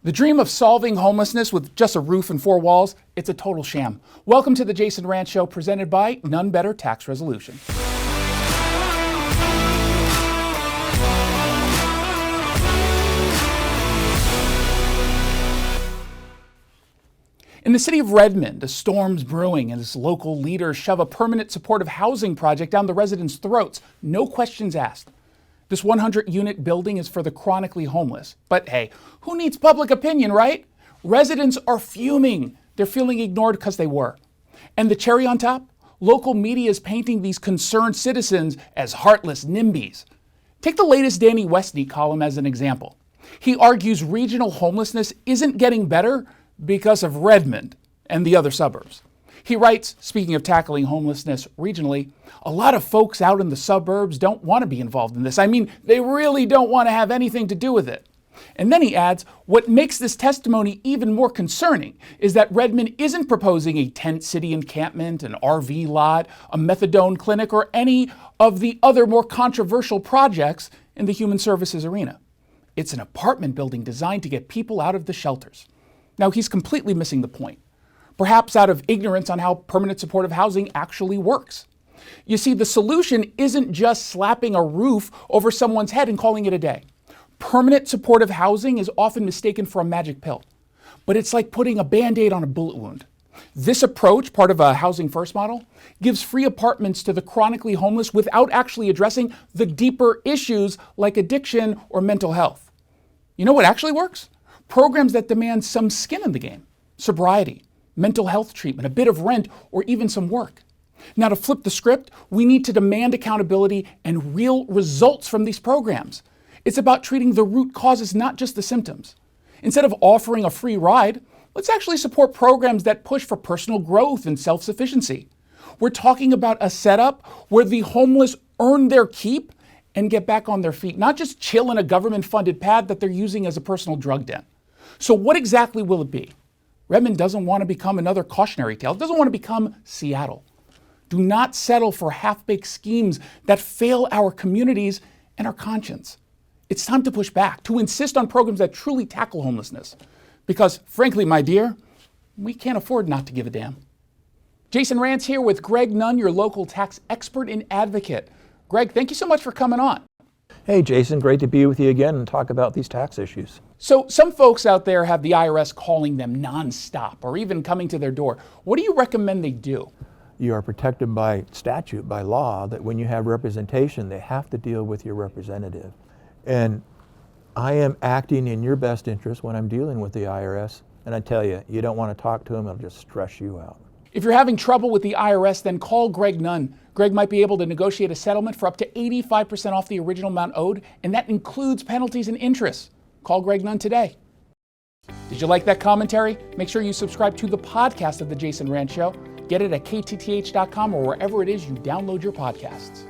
The dream of solving homelessness with just a roof and four walls, it's a total sham. Welcome to the Jason Rantz Show, presented by None Better Tax Resolution. In the city of Redmond, a storm's brewing as local leaders shove a permanent supportive housing project down the residents' throats. No questions asked. This 100-unit building is for the chronically homeless. But hey, who needs public opinion, right? Residents are fuming. They're feeling ignored because they were. And the cherry on top? Local media is painting these concerned citizens as heartless NIMBYs. Take the latest Danny Westney column as an example. He argues regional homelessness isn't getting better because of Redmond and the other suburbs. He writes, speaking of tackling homelessness regionally, a lot of folks out in the suburbs don't want to be involved in this. I mean, they really don't want to have anything to do with it. And then he adds, what makes this testimony even more concerning is that Redmond isn't proposing a tent city encampment, an RV lot, a methadone clinic, or any of the other more controversial projects in the human services arena. It's an apartment building designed to get people out of the shelters. Now, he's completely missing the point, perhaps out of ignorance on how permanent supportive housing actually works. You see, the solution isn't just slapping a roof over someone's head and calling it a day. Permanent supportive housing is often mistaken for a magic pill, but it's like putting a Band-Aid on a bullet wound. This approach, part of a housing first model, gives free apartments to the chronically homeless without actually addressing the deeper issues like addiction or mental health. You know what actually works? Programs that demand some skin in the game, sobriety, mental health treatment, a bit of rent, or even some work. Now, to flip the script, we need to demand accountability and real results from these programs. It's about treating the root causes, not just the symptoms. Instead of offering a free ride, let's actually support programs that push for personal growth and self-sufficiency. We're talking about a setup where the homeless earn their keep and get back on their feet, not just chill in a government-funded pad that they're using as a personal drug den. So what exactly will it be? Redmond doesn't want to become another cautionary tale. It doesn't want to become Seattle. Do not settle for half-baked schemes that fail our communities and our conscience. It's time to push back, to insist on programs that truly tackle homelessness. Because, frankly, my dear, we can't afford not to give a damn. Jason Rantz here with Greg Nunn, your local tax expert and advocate. Greg, thank you so much for coming on. Hey, Jason, great to be with you again and talk about these tax issues. So some folks out there have the IRS calling them nonstop or even coming to their door. What do you recommend they do? You are protected by statute, by law, that when you have representation, they have to deal with your representative. And I am acting in your best interest when I'm dealing with the IRS. And I tell you, you don't want to talk to them, it'll just stress you out. If you're having trouble with the IRS, then call Greg Nunn. Greg might be able to negotiate a settlement for up to 85% off the original amount owed, and that includes penalties and interest. Call Greg Nunn today. Did you like that commentary? Make sure you subscribe to the podcast of The Jason Rantz Show. Get it at KTTH.com or wherever it is you download your podcasts.